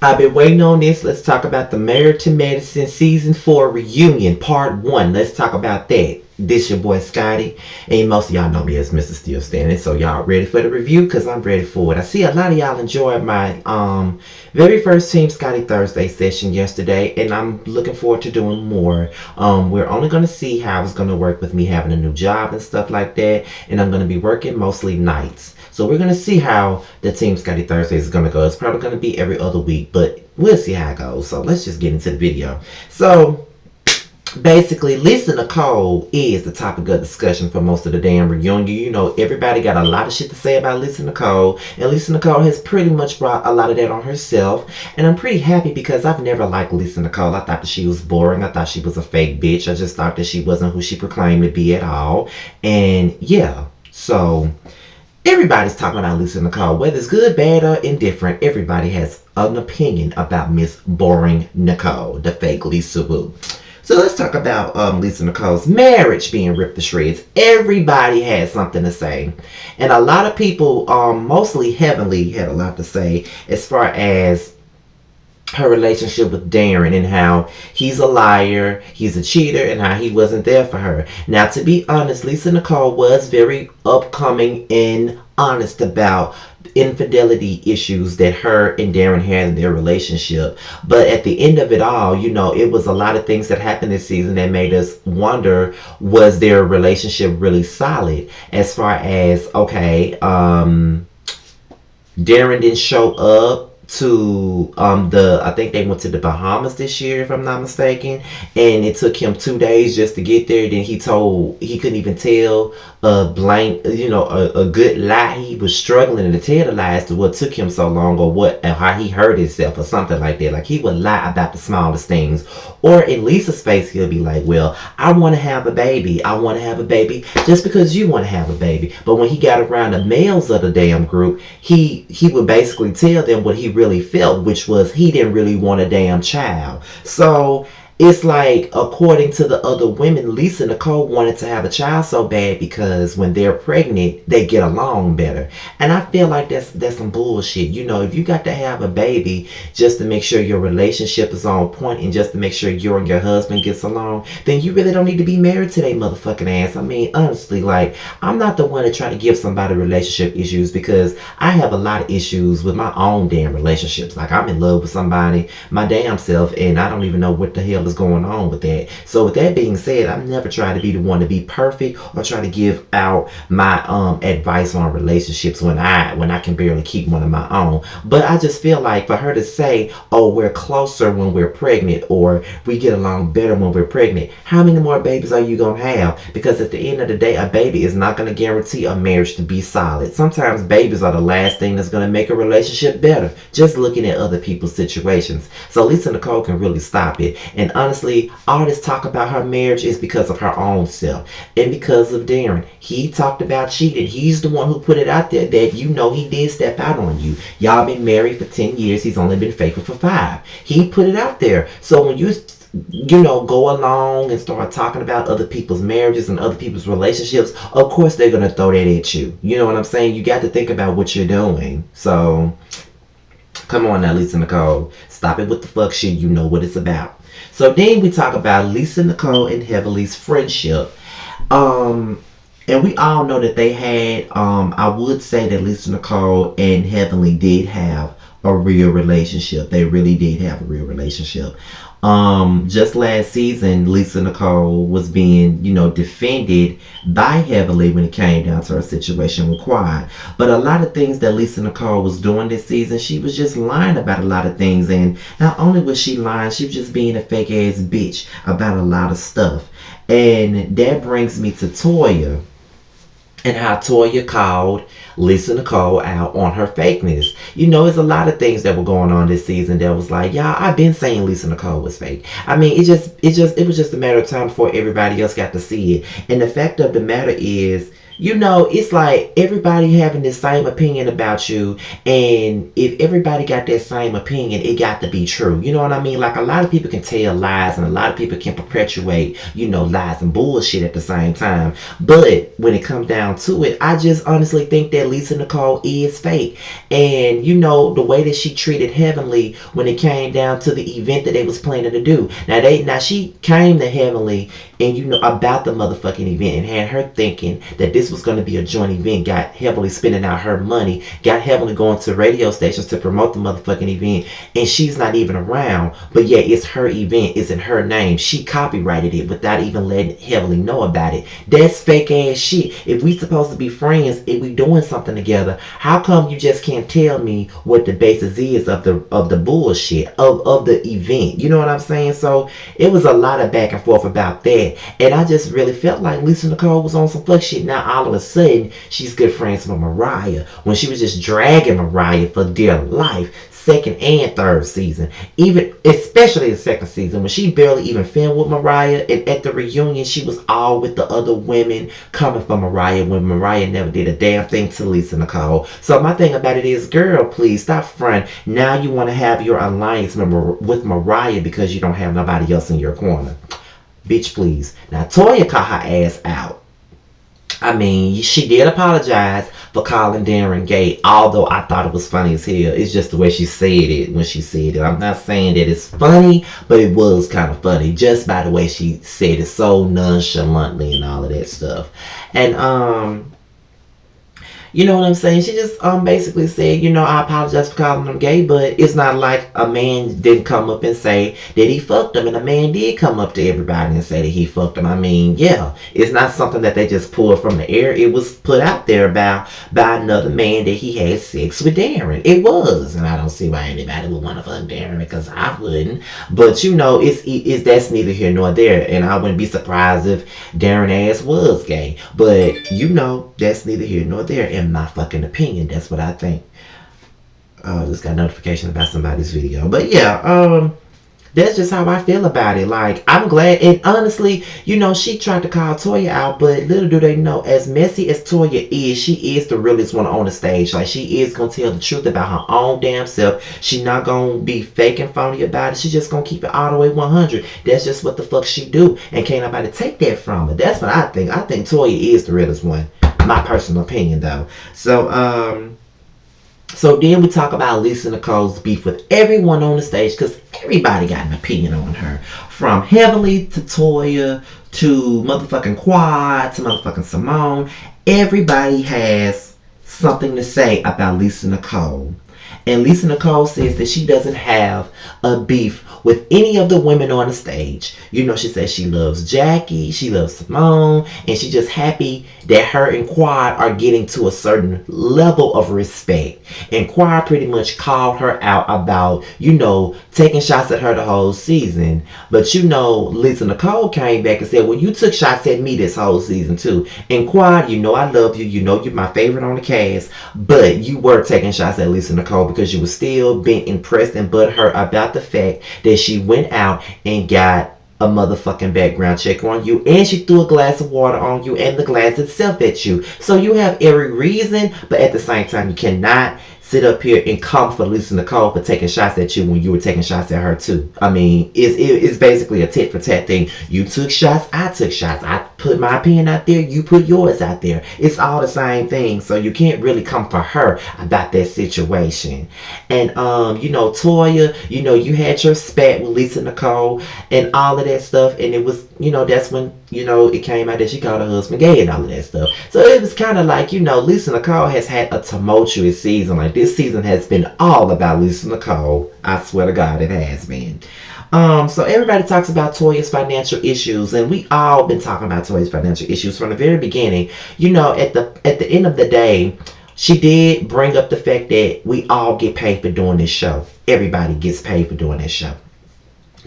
I've been waiting on this. Let's talk about the Married to Medicine Season 4 Reunion Part 1. Let's talk about that. This your boy Scotty, and most of y'all know me as Mr. Still Standing. So y'all ready for the review? Cause I'm ready for it. I see a lot of y'all enjoyed my very first Team Scotty Thursday session yesterday, and I'm looking forward to doing more. We're only gonna see how it's gonna work with me having a new job and stuff like that, and I'm gonna be working mostly nights. So we're gonna see how the Team Scotty Thursdays is gonna go. It's probably gonna be every other week, but we'll see how it goes. So let's just get into the video. So basically, Lisa Nicole is the topic of discussion for most of the damn reunion. You know, everybody got a lot of shit to say about Lisa Nicole, and Lisa Nicole has pretty much brought a lot of that on herself. And I'm pretty happy because I've never liked Lisa Nicole. I thought that she was boring. I thought she was a fake bitch. I just thought that she wasn't who she proclaimed to be at all. And yeah, so everybody's talking about Lisa Nicole, whether it's good, bad, or indifferent. Everybody has an opinion about Miss Boring Nicole, the fake Lisa Wu. So let's talk about Lisa Nicole's marriage being ripped to shreds. Everybody had something to say. And a lot of people, mostly Heavenly, had a lot to say as far as her relationship with Darren and how he's a liar, he's a cheater, and how he wasn't there for her. Now, to be honest, Lisa Nicole was very upcoming and honest about infidelity issues that her and Darren had in their relationship. But at the end of it all, you know, it was a lot of things that happened this season that made us wonder, was their relationship really solid? As far as, okay, Darren didn't show up to I think they went to the Bahamas this year, if I'm not mistaken, and it took him 2 days just to get there. Then he couldn't even tell a blank, a good lie. He was struggling to tell the lie as to what took him so long, or what, and how he hurt himself, or something like that. Like, he would lie about the smallest things. Or in Lisa's face, he'll be like, well, I want to have a baby. I want to have a baby just because you want to have a baby. But when he got around the males of the damn group, he would basically tell them what he really felt, which was he didn't really want a damn child. So it's like, according to the other women, Lisa Nicole wanted to have a child so bad because when they're pregnant, they get along better. And I feel like that's some bullshit. You know, if you got to have a baby just to make sure your relationship is on point and just to make sure you and your husband gets along, then you really don't need to be married to their motherfucking ass. I mean, honestly, like, I'm not the one to try to give somebody relationship issues, because I have a lot of issues with my own damn relationships. Like, I'm in love with somebody, my damn self, and I don't even know what the hell is going on with that. So with that being said, I'm never trying to be the one to be perfect or try to give out my advice on relationships when I can barely keep one of my own. But I just feel like for her to say, oh, we're closer when we're pregnant, or we get along better when we're pregnant, how many more babies are you gonna have? Because at the end of the day, a baby is not gonna guarantee a marriage to be solid. Sometimes babies are the last thing that's gonna make a relationship better, just looking at other people's situations. So Lisa Nicole can really stop it. And honestly, all this talk about her marriage is because of her own self and because of Darren. He talked about cheating. He's the one who put it out there that, you know, he did step out on you. Y'all been married for 10 years. He's only been faithful for 5. He put it out there. So when you know, go along and start talking about other people's marriages and other people's relationships, of course they're going to throw that at you. You know what I'm saying? You got to think about what you're doing. So come on now, Lisa Nicole. Stop it with the fuck shit. You know what it's about. So then we talk about Lisa Nicole and Heavenly's friendship. And we all know that they had, I would say that Lisa Nicole and Heavenly did have a real relationship. They really did have a real relationship. Just last season, Lisa Nicole was being, defended by Heavenly when it came down to her situation with Quad. But a lot of things that Lisa Nicole was doing this season, she was just lying about a lot of things. And not only was she lying, she was just being a fake ass bitch about a lot of stuff. And that brings me to Toya, and how Toya called Lisa Nicole out on her fakeness. You know, there's a lot of things that were going on this season that was like, y'all, I've been saying Lisa Nicole was fake. I mean, it was just a matter of time before everybody else got to see it. And the fact of the matter is, it's like everybody having the same opinion about you, and if everybody got that same opinion, it got to be true. You know what I mean? Like a lot of people can tell lies, and a lot of people can perpetuate, lies and bullshit at the same time. But when it comes down to it, I just honestly think that Lisa Nicole is fake, and the way that she treated Heavenly when it came down to the event that they was planning to do. Now she came to Heavenly and about the motherfucking event and had her thinking that this was going to be a joint event, got heavily spending out her money, got heavily going to radio stations to promote the motherfucking event, and she's not even around, but yeah, it's her event, it's in her name, she copyrighted it without even letting heavily know about it. That's fake ass shit. If we supposed to be friends, if we doing something together, how come you just can't tell me what the basis is of the bullshit of the event? You know what I'm saying? So it was a lot of back and forth about that, and I just really felt like Lisa Nicole was on some fuck shit. Now all of a sudden she's good friends with Mariah when she was just dragging Mariah for dear life, second and third season, even especially the second season when she barely even filmed with Mariah, and at the reunion she was all with the other women coming for Mariah when Mariah never did a damn thing to Lisa Nicole. So my thing about it is, girl, please stop front. Now you want to have your alliance with Mariah because you don't have nobody else in your corner. Bitch, please. Now Toya caught her ass out. I mean, she did apologize for calling Darren gay, although I thought it was funny as hell. It's just the way she said it when she said it. I'm not saying that it's funny, but it was kind of funny just by the way she said it so nonchalantly and all of that stuff. And you know what I'm saying? She just basically said, I apologize for calling him gay, but it's not like a man didn't come up and say that he fucked him, and a man did come up to everybody and say that he fucked him. I mean, yeah, it's not something that they just pulled from the air. It was put out there by another man that he had sex with Darren. It was, and I don't see why anybody would want to fuck Darren, because I wouldn't. But it's that's neither here nor there, and I wouldn't be surprised if Darren ass was gay. But that's neither here nor there. In my fucking opinion, that's what I think. Just got a notification about somebody's video, but yeah, that's just how I feel about it. Like, I'm glad, and honestly, she tried to call Toya out, but little do they know, as messy as Toya is, she is the realest one on the stage. Like, she is gonna tell the truth about her own damn self. She not gonna be fake and phony about it. She just gonna keep it all the way 100. That's just what the fuck she do, and can't nobody take that from her. That's what I think. I think Toya is the realest one. My personal opinion, though. So then we talk about Lisa Nicole's beef with everyone on the stage, because everybody got an opinion on her. From Heavenly to Toya to motherfucking Quad to motherfucking Simone. Everybody has something to say about Lisa Nicole. And Lisa Nicole says that she doesn't have a beef with any of the women on the stage. She says she loves Jackie, she loves Simone, and she's just happy that her and Quad are getting to a certain level of respect. And Quad pretty much called her out about, taking shots at her the whole season. But Lisa Nicole came back and said, well, you took shots at me this whole season too. And Quad, I love you, you're my favorite on the cast, but you were taking shots at Lisa Nicole because you were still being impressed and butthurt about the fact that she went out and got a motherfucking background check on you, and she threw a glass of water on you and the glass itself at you. So you have every reason, but at the same time, you cannot sit up here and come for Lisa Nicole for taking shots at you when you were taking shots at her too. I mean, it's basically a tit for tat thing. You took shots, I took shots. I put my opinion out there, you put yours out there. It's all the same thing. So you can't really come for her about that situation. And Toya, you had your spat with Lisa Nicole and all of that stuff, and it was, that's when, it came out that she called her husband gay and all of that stuff. So it was kind of like, Lisa Nicole has had a tumultuous season. Like, this season has been all about Lisa Nicole. I swear to God, it has been. So everybody talks about Toya's financial issues, and we all been talking about Toya's financial issues from the very beginning. At the end of the day, she did bring up the fact that we all get paid for doing this show. Everybody gets paid for doing this show.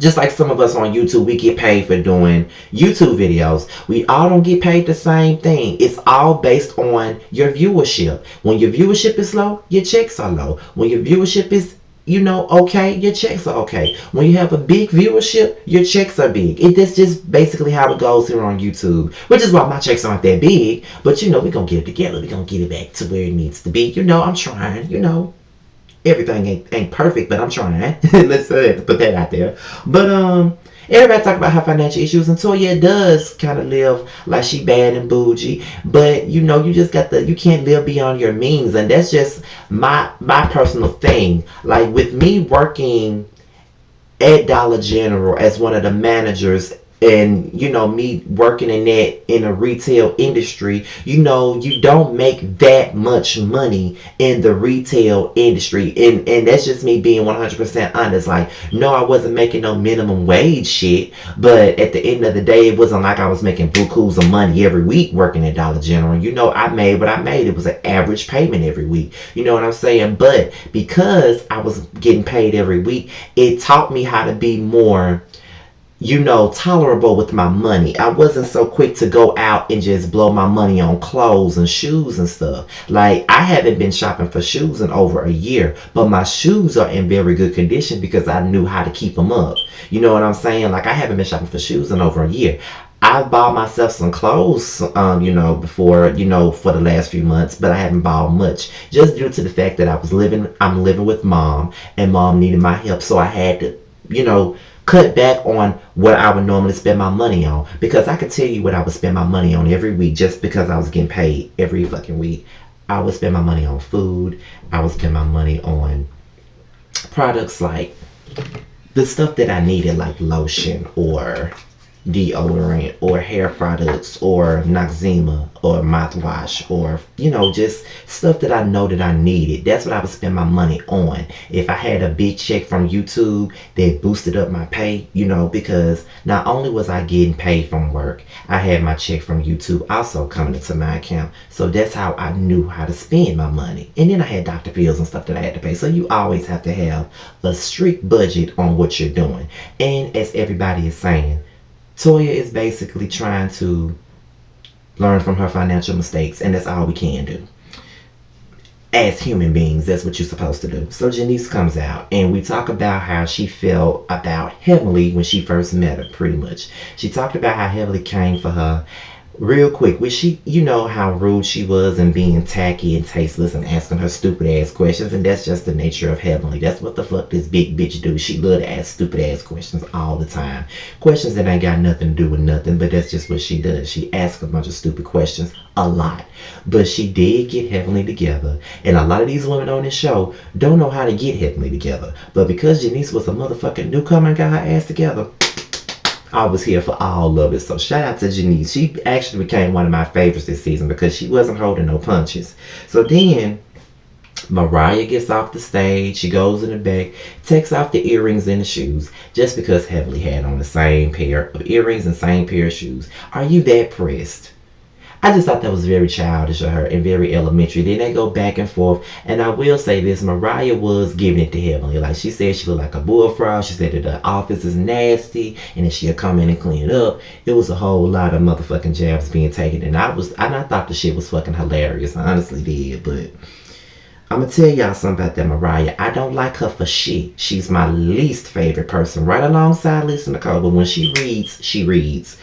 Just like some of us on YouTube, we get paid for doing YouTube videos. We all don't get paid the same thing. It's all based on your viewership. When your viewership is low, your checks are low. When your viewership is okay, your checks are okay. When you have a big viewership, your checks are big. That's just basically how it goes here on YouTube, which is why my checks aren't that big. But we're gonna get it together. We're gonna get it back to where it needs to be. I'm trying. Everything ain't perfect, but I'm trying. Let's put that out there. But everybody talk about her financial issues, and Toya does kind of live like she bad and bougie. But you just you can't live beyond your means, and that's just my personal thing. Like with me working at Dollar General as one of the managers, and me working in a retail industry, you don't make that much money in the retail industry, and that's just me being 100% honest. Like, no, I wasn't making no minimum wage shit, but at the end of the day, it wasn't like I was making bukus of money every week working at Dollar General. I made what I made. It was an average payment every week. You know what I'm saying? But because I was getting paid every week, it taught me how to be more, tolerable with my money. I wasn't so quick to go out and just blow my money on clothes and shoes and stuff. Like, I haven't been shopping for shoes in over a year, but my shoes are in very good condition because I knew how to keep them up. You know what I'm saying? Like, I haven't been shopping for shoes in over a year. I bought myself some clothes, before, for the last few months, but I haven't bought much just due to the fact that I'm living with mom, and mom needed my help. So I had to, cut back on what I would normally spend my money on, because I could tell you what I would spend my money on every week just because I was getting paid every fucking week. I would spend my money on food. I would spend my money on products like the stuff that I needed, like lotion or deodorant or hair products or Noxzema or mouthwash, or just stuff that I know that I needed. That's what I would spend my money on. If I had a big check from YouTube that boosted up my pay, because not only was I getting paid from work, I had my check from YouTube also coming into my account. So that's how I knew how to spend my money. And then I had doctor bills and stuff that I had to pay. So you always have to have a strict budget on what you're doing. And as everybody is saying, Toya is basically trying to learn from her financial mistakes, and that's all we can do. As human beings, that's what you're supposed to do. So Janice comes out, and we talk about how she felt about Heavenly when she first met her, pretty much. She talked about how Heavenly came for her. Real quick, was she, how rude she was and being tacky and tasteless and asking her stupid ass questions, and that's just the nature of Heavenly. That's what the fuck this big bitch do. She love to ask stupid ass questions all the time. Questions that ain't got nothing to do with nothing, but that's just what she does. She asks a bunch of stupid questions a lot. But she did get Heavenly together, and a lot of these women on this show don't know how to get Heavenly together. But because Janice was a motherfucking newcomer and got her ass together, I was here for all of it. So shout out to Janice. She actually became one of my favorites this season because she wasn't holding no punches. So then Mariah gets off the stage. She goes in the back, takes off the earrings and the shoes just because Heavenly had on the same pair of earrings and same pair of shoes. Are you that pressed? I just thought that was very childish of her and very elementary. Then they go back and forth. And I will say this, Mariah was giving it to Heavenly. Like, she said she looked like a bullfrog. She said that the office is nasty and that she'll come in and clean it up. It was a whole lot of motherfucking jabs being taken. And I thought the shit was fucking hilarious. I honestly did. But I'm going to tell y'all something about that Mariah. I don't like her for shit. She's my least favorite person, right alongside Lisa Nicole. But when she reads, she reads.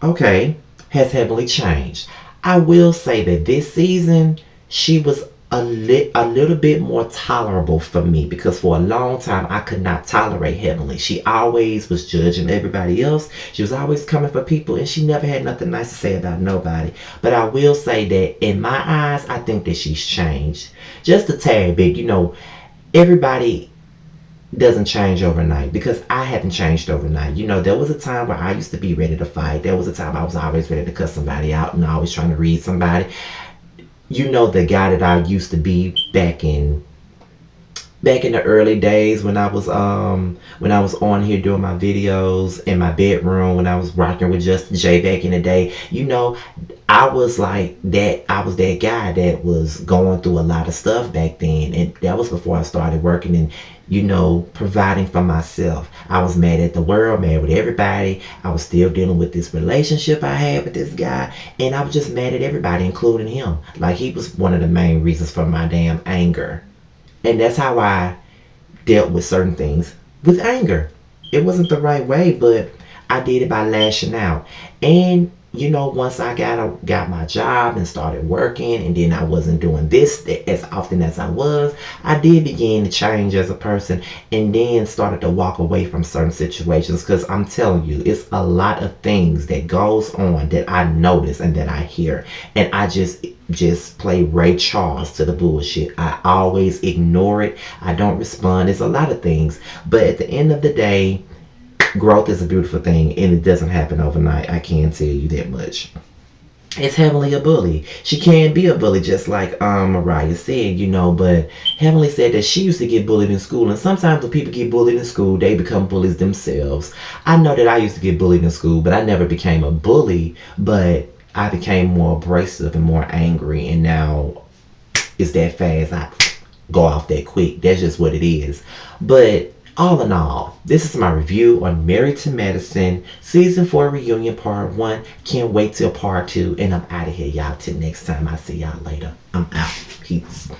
Okay, has Heavenly changed? I will say that this season, she was a little bit more tolerable for me, because for a long time I could not tolerate Heavenly. She always was judging everybody else. She was always coming for people, and she never had nothing nice to say about nobody. But I will say that in my eyes, I think that she's changed just a tad bit. Everybody doesn't change overnight, because I haven't changed overnight. There was a time where I used to be ready to fight. There was a time I was always ready to cuss somebody out and always trying to read somebody. The guy that I used to be back in the early days when I was on here doing my videos in my bedroom, when I was rocking with Justin J back in the day. I was like that. I was that guy that was going through a lot of stuff back then, and that was before I started working and providing for myself. I was mad at the world, mad with everybody. I was still dealing with this relationship I had with this guy, and I was just mad at everybody, including him. Like, he was one of the main reasons for my damn anger. And that's how I dealt with certain things with anger. It wasn't the right way, but I did it by lashing out. And once I got my job and started working, and then I wasn't doing this as often as I was, I did begin to change as a person, and then started to walk away from certain situations. Because I'm telling you, it's a lot of things that goes on that I notice and that I hear, and I just play Ray Charles to the bullshit. I always ignore it. I don't respond. There's a lot of things, but at the end of the day, growth is a beautiful thing, and it doesn't happen overnight. I can tell you that much. Is Heavenly a bully? She can be a bully, just like Mariah said, but Heavenly said that she used to get bullied in school, and sometimes when people get bullied in school, they become bullies themselves. I know that I used to get bullied in school, but I never became a bully, but I became more abrasive and more angry, and now it's that fast. I go off that quick. That's just what it is. But all in all, this is my review on Married to Medicine Season 4 Reunion Part 1. Can't wait till Part 2. And I'm out of here, y'all. Till next time. I see y'all later. I'm out. Peace.